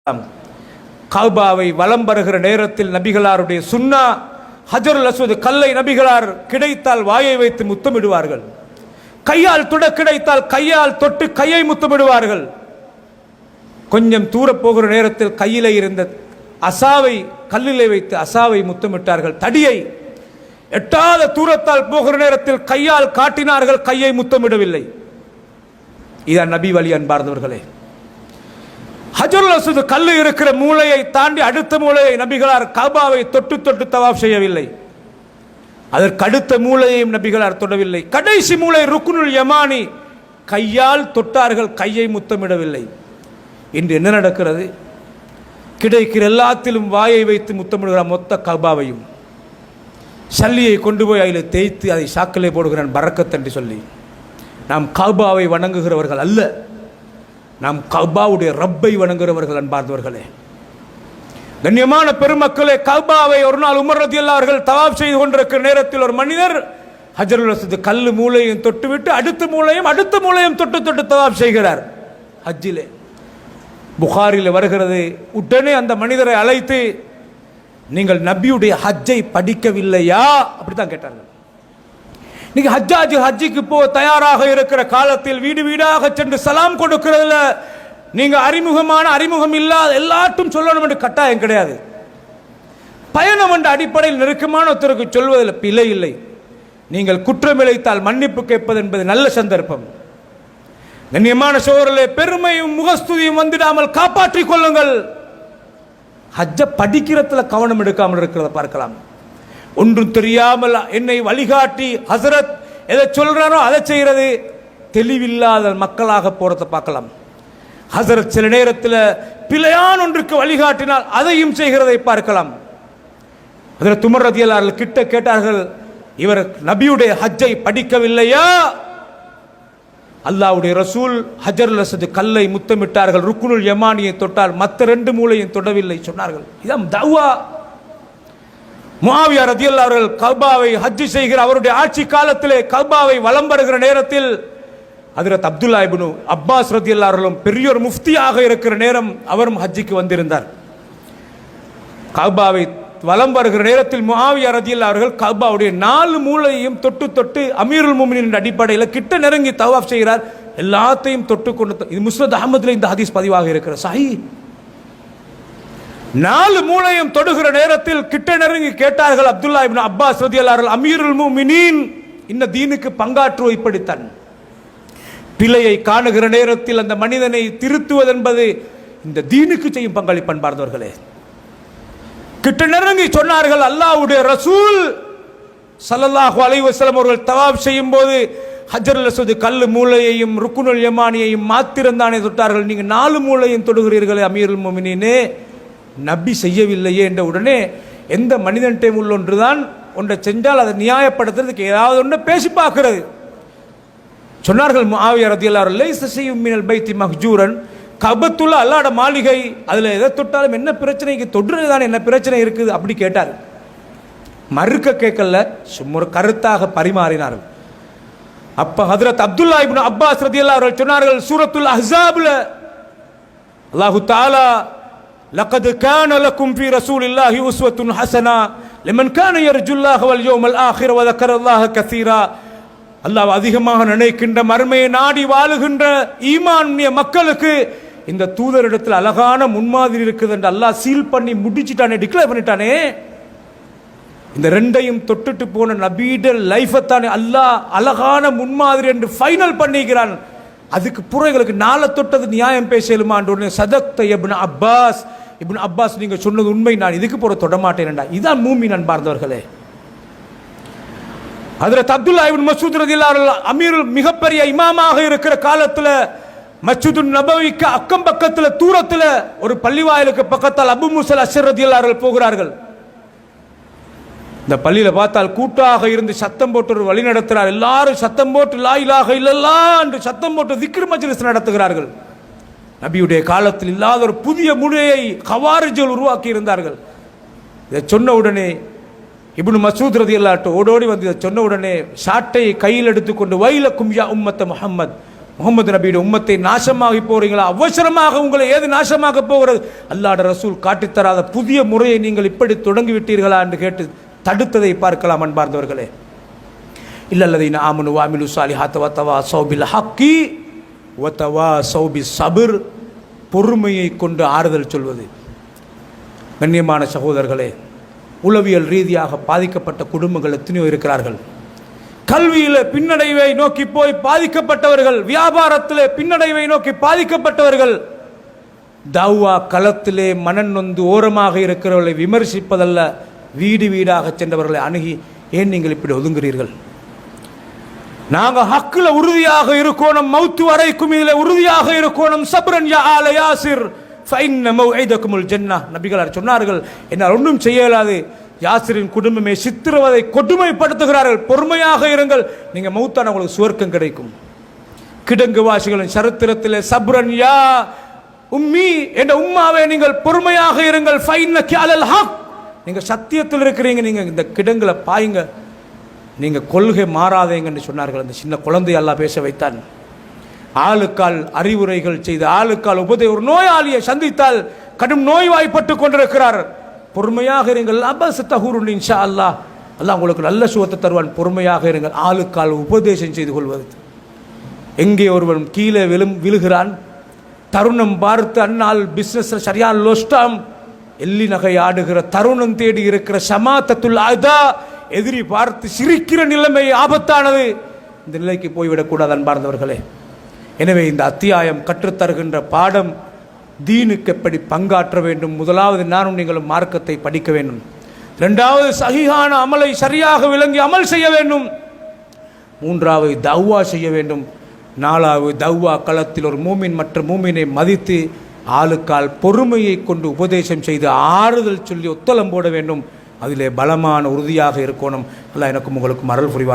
கஅபாவை வலம் வருகிற நேரத்தில் நபிகளாருடைய சுன்னா ஹஜருல் அஸ்வத் கல்லை நபிகளார் கிடைத்தால் வாயை வைத்து முத்தமிடுவார்கள். கையால் தொட கிடைத்தால் கையால் தொட்டு கையை முத்தமிடுவார்கள். கொஞ்சம் தூர போகிற நேரத்தில் கையிலே இருந்த அசாவை கல்லிலே வைத்து அசாவை முத்தமிட்டார்கள். தடியை எட்டாத தூரத்தால் போகிற நேரத்தில் கையால் காட்டினார்கள், கையை முத்தமிடவில்லை. இதான் நபி வழி அன்பார்ந்தவர்களே. ஹஜருல் அஸ்வத் கல்லு இருக்கிற மூலையை தாண்டி அடுத்த மூலையை நபிகளார் கஅபாவை தொட்டு தொட்டு தவாப் செய்யவில்லை. அதற்கு அடுத்த மூலையையும் நபிகளார் தொடவில்லை. கடைசி மூலை ருக்னுல் யமானி கையால் தொட்டார்கள், கையை முத்தமிடவில்லை. இன்று என்ன நடக்கிறது? கிடைக்கிற எல்லாத்திலும் வாயை வைத்து முத்தமிடுகிறார். மொத்த கஅபாவையும் சல்லியை கொண்டு போய் அதில் தேய்த்து அதை சாக்கிலே போடுகிறான் பரக்கத் என்று சொல்லி. நாம் கஅபாவை வணங்குகிறவர்கள் அல்ல, நாம் கஅபாவுடைய ரப்பை வணங்குகிறவர்கள் அன்பார்ந்தவர்களே. கண்ணியமான பெருமக்களே, கஅபாவை ஒரு நாள் உமர் ரலியல்லாஹு அவர்கள் தவாப் செய்து கொண்டிருக்கிற நேரத்தில் ஒரு மனிதர் ஹஜருல் அஸ்வத் கல்லு மூலையும் தொட்டுவிட்டு அடுத்த மூலையும் தொட்டு தொட்டு தவாப் செய்கிறார் ஹஜ்ஜிலே. புகாரில் வருகிறது. உடனே அந்த மனிதரை அழைத்து, நீங்கள் நபியுடைய ஹஜ்ஜை படிக்கவில்லையா? அப்படித்தான் கேட்டார்கள். நீங்க ஹஜ்ஜுக்கு போ தயாராக இருக்கிற காலத்தில் வீடு வீடாக சென்று சலாம் கொடுக்கிறதுல நீங்க அறிமுகம் இல்லாத எல்லாட்டும் சொல்லணும் என்று கட்டாயம் கிடையாது. பயணம் என்ற அடிப்படையில் நெருக்கமான ஒருத்தருக்கு சொல்வதில் பிழை இல்லை. நீங்கள் குற்றம் இழைத்தால் மன்னிப்பு கேட்பது என்பது நல்ல சந்தர்ப்பம். கண்ணியமான சோழர்களே, பெருமையும் முகஸ்துதியும் வந்துடாமல் காப்பாற்றிக் கொள்ளுங்கள். ஹஜ்ஜ படிக்கிறதுல கவனம் எடுக்காமல் இருக்கிறத பார்க்கலாம். ஒன்றும் தெரியாமல் என்னை வழிகாட்டி ஹசரத் எதை சொல்றாரோ அதை செய்யறது, தெளிவில்லாத மக்களாக போறத பார்க்கலாம். ஹசரத் சில நேரத்தில் பிழையான் ஒன்றுக்கு வழிகாட்டினால் அதையும் செய்கிறதை பார்க்கலாம். ஹசரத் உமர் ரலியல்லாஹு அன்ஹு கிட்ட கேட்டார்கள், இவர் நபியுடைய ஹஜ்ஜை படிக்கவில்லையா? அல்லாஹ்வுடைய ரசூல் ஹஜருல் அஸ்வத் கல்லை முத்தமிட்டார்கள், ருக்னுல் யமானியை தொட்டால், மற்ற ரெண்டு மூலையும் தொடவில்லை சொன்னார்கள். இதான் தஅவா. முஆவியா ரலியல்லாஹு அவர்கள் கஅபாவை ஹஜ் செய்கிற அவருடைய ஆட்சி காலத்திலே கஅபாவை வலம் வருகிற நேரத்தில் ஹஜ்ரத் அப்துல்லா இப்னு அப்பாஸ் ரலியல்லாஹு அவர்களும் பெரிய ஒரு முஃப்தியாக இருக்கிற நேரம் அவரும் ஹஜ்ஜுக்கு வந்திருந்தார். கஅபாவை வலம் வருகிற நேரத்தில் முஆவியா ரலியல்லாஹு அவர்கள் கஅபாவுடைய 4 மூலையையும் தொட்டு தொட்டு அமீருல் முஃமினீன் அடிப்படையில் கிட்ட நெருங்கி தவாப் செய்கிறார். எல்லாத்தையும் தொட்டு கொண்டு, இது முஸ்னத் அஹ்மதிலே இந்த ஹதீஸ் பதிவாக இருக்கிற சஹீஹ். 4 மூலையும் தொடுகிற நேரத்தில் கிட்ட நெருங்கி கேட்டார்கள் அப்துல்லா இப்னு அப்பாஸ் ரலியல்லாஹு அன்ஹு, அமீருல் முஃமினீன், இந்த தீனுக்கு பங்காற்றுவ இப்படித்தான். பிழையை காணுகிற நேரத்தில் அந்த மனிதனை திருத்துவது என்பது இந்த தீனுக்கு செய்யும் பங்களிப்பு அன்பார்ந்தவர்களே. கிட்ட நெருங்கி சொன்னார்கள், அல்லாஹ்வுடைய ரசூல் ஸல்லல்லாஹு அலைஹி வஸல்லம் அவர்கள் தவாப் செய்யும் போது ஹஜருல் அஸ்வத் கல்லு மூலையையும் ருக்னுல் யமானியையும் மாத்திரம்தானே தொட்டார்கள், நீங்க 4 மூலையும் தொடுகிறீர்களே அமீருல் முஃமினீனே, நபி செய்யவில்லையே என்ற உடனே எந்த மனிதன் டைம் உள்ள ஒன்றுதான் ஒன்றை செஞ்சால் அதை நியாயப்படுத்துறதுக்கு ஏதாவது ஒன்று பேசி பார்க்கிறது. சொன்னார்கள் முஆவியா ரலியல்லாஹு அன்ஹு, லைஸ ஷைஉம் மினல் பைத்தி மஹ்ஜூரன், கஅபத்துல்ல அல்லாஹ்வுடைய மாளிகை, அதில் எதை தொட்டாலும் என்ன பிரச்சனைக்கு தொடுறது தானே, என்ன பிரச்சனை இருக்குது அப்படி கேட்டார். மறுக்க கேட்கல, சும்மா ஒரு கருத்தாக பரிமாறினார்கள். அப்ப ஹஜ்ரத் அப்துல்லா இப்னு அப்பாஸ் ரலியல்லாஹு அவர்கள் சொன்னார்கள், சூரத்துல் அஹ்ஸாப்ல அல்லாஹ் தஆலா, லகத் கான லக்கும் ஃபீ ரசூலில்லாஹி உஸ்வத்துன் ஹஸனா லிமன் கான யர்ஜுல்லாஹ வல் யௌமல் ஆখির வ ذكرல்லாஹ கஸீரா, அல்லாஹ் அதிகமாக நினைக்கின்ற மறுமையை நாடி வாழுகின்ற ஈமானிய மக்களுக்கு இந்த தூதரிடத்தில் அழகான முன்மாதிரி இருக்குது என்று அல்லாஹ் சீல் பண்ணி முடிச்சிட்டானே, டிக்ளேர் பண்ணிட்டானே. இந்த ரெண்டையும் தொட்டுட்டு போன நபீட லைஃபத்தானே அல்லாஹ் அழகான முன்மாதிரி என்று ஃபைனல் பண்ணிக்கிறான். அதுக்கு புறைகளுக்கு 4 தொட்டது நியாயம் பேசலுமான்னு சதக்த இப்னு அப்பாஸ், இப்னு அப்பாஸ் நீங்க சொன்னது உண்மை, நான் இதுக்கு போற தொடமாட்டேன்டா. இதான் மூமின் அன்பார்ந்தவர்களே. ஹஜ்ரத் அப்துல்லா இப்னு மஸ்ஊத் ரலியல்லாஹு அன்ஹு அமீருல் மிகப்பெரிய இமாமாக இருக்கிற காலத்துல மஸ்ஜிதுன் நபவிக்கு அக்கம் பக்கத்துல தூரத்துல ஒரு பள்ளிவாயிலுக்கு பக்கத்தால் அபு மூஸா அஷ்அரி ரலியல்லாஹு அன்ஹு போகிறார்கள். இந்த பள்ளியில பார்த்தால் கூட்டாக இருந்து சத்தம் போட்டு ஒரு வழி நடத்துகிறார். எல்லாரும் சத்தம் போட்டு லா இலாஹ இல்லல்லாஹ் என்று சத்தம் போட்டு திக்ர் மஜ்லிஸ் நடத்துகிறார்கள். நபியுடைய காலத்தில் இல்லாத ஒரு புதிய முறையை கவாரிஜிகள் உருவாக்கி இருந்தார்கள். இதை சொன்ன உடனே இப்னு மஸ்ஊத் ரலியல்லாஹு அன்ஹு ஓடோடி வந்து சொன்ன உடனே சாட்டை கையில் எடுத்துக்கொண்டு, வைலக்கும் யா உம்மத்த முஹம்மத், முகமது நபியுடைய உம்மத்தை நாசமாகி போறீங்களா? அவசரமாக உங்களை ஏது நாசமாக போகிறது? அல்லாஹ்வுடைய ரசூல் காட்டித்தராத புதிய முறையை நீங்கள் இப்படி தொடங்கி விட்டீர்களா என்று கேட்டு தடுத்ததை பார்க்கலாம் அன்பார்ந்தவர்களே. இல்லல்லதீன ஆமனு வஅமிலு ஸாலிஹாத்தி வதவாஸௌ பில் ஹக்கி வதவாஸௌ பிஸ் ஸப்ர், பொறுமையை கொண்டு ஆறுதல் சொல்வது. கண்ணியமான சகோதரர்களே, உளவியல் ரீதியாக பாதிக்கப்பட்ட குடும்பங்கள் எத்தனையோ இருக்கிறார்கள். கல்வியில பின்னடைவை நோக்கி போய் பாதிக்கப்பட்டவர்கள், வியாபாரத்திலே பின்னடைவை நோக்கி பாதிக்கப்பட்டவர்கள், தௌவா களத்திலே மனன் நொந்து ஓரமாக இருக்கிறவர்களை விமர்சிப்பதல்ல, வீடு வீடாக சென்றவர்களை அணுகி ஏன் நீங்கள் இப்படி ஒதுங்குறீர்கள்? நாங்க ஹக்குல உறுதியாக இருக்கோம், மௌத்து வரைக்கும் இதில் உறுதியாக இருக்கோம். சப்ரன் யா ஆல யாசிர் ஃபைன்ன மௌஇதகுமுல் ஜன்னah. நபிகளார் சொன்னார்கள், என்னால் ஒன்றும் செய்ய இயலாது, யாசிரின் குடும்பமே சித்திரவதை கொடுமைப்படுத்துகிறார்கள், பொறுமையாக இருங்கள், நீங்க மௌத்தான உங்களுக்கு சுவர்க்கம் கிடைக்கும். கிடங்கு வாசிகளின் சரித்திரத்திலே சப்ரன் யா உம்மி, என்ற உம்மாவே நீங்கள் பொறுமையாக இருங்கள், ஃபைன்னகி அலல் ஹக், நீங்க சத்தியத்தில் இருக்கிறீங்க, நீங்க இந்த கிடங்குல பாயுங்க, நீங்க கொள்கை மாறாதேங்கன்னு சொன்னார்கள். அந்த சின்ன குழந்தை அல்லாஹ் பேச வைத்தான். ஆளுக்கால் அறிவுரைகள் செய்து ஆளுக்கால் ஒரு நோயாளியை சந்தித்தால் கடும் நோய்வாய்ப்பட்டு கொண்டிருக்கிறார், பொறுமையாக இருங்கள், அபஸதஹுருன் இன்ஷா அல்லாஹ், அல்லாஹ் உங்களுக்கு நல்ல சுகத்தை தருவான், பொறுமையாக இருங்கள். ஆளுக்கால் உபதேசம் செய்து கொள்வது. எங்கே ஒருவன் கீழே விழுகிறான், தருணம் பார்த்து அன்னால் பிசினஸ் சரியான லொஸ்டாம், எள்ளி நகை ஆடுகிற தருணம் தேடி இருக்கிற ஷமாத்தத்துல் அதா, எதிரி பார்த்து சிரிக்கிற நிலைமை ஆபத்தானது. இந்த நிலைக்கு போய்விடக்கூடாது அன்பார்ந்தவர்களே. எனவே இந்த அத்தியாயம் கற்றுத்தருகின்ற பாடம், தீனுக்கு எப்படி பங்காற்ற வேண்டும். முதலாவது நானும் நீங்களும் மார்க்கத்தை படிக்க வேண்டும். இரண்டாவது சஹீஹான அமலை சரியாக விளங்கி அமல் செய்ய வேண்டும். மூன்றாவது தௌவா செய்ய வேண்டும். நாலாவது தௌவா களத்தில் ஒரு மூமின் மற்ற மூமினை மதித்து ஆளுக்கால் பொறுமையை கொண்டு உபதேசம் செய்து ஆறுதல் சொல்லி ஒத்தலம் போட வேண்டும். அதிலே பலமான உறுதியாக இருக்கணும். அல்லாஹ் எனக்கும் உங்களுக்கும் அருள் புரிவானா.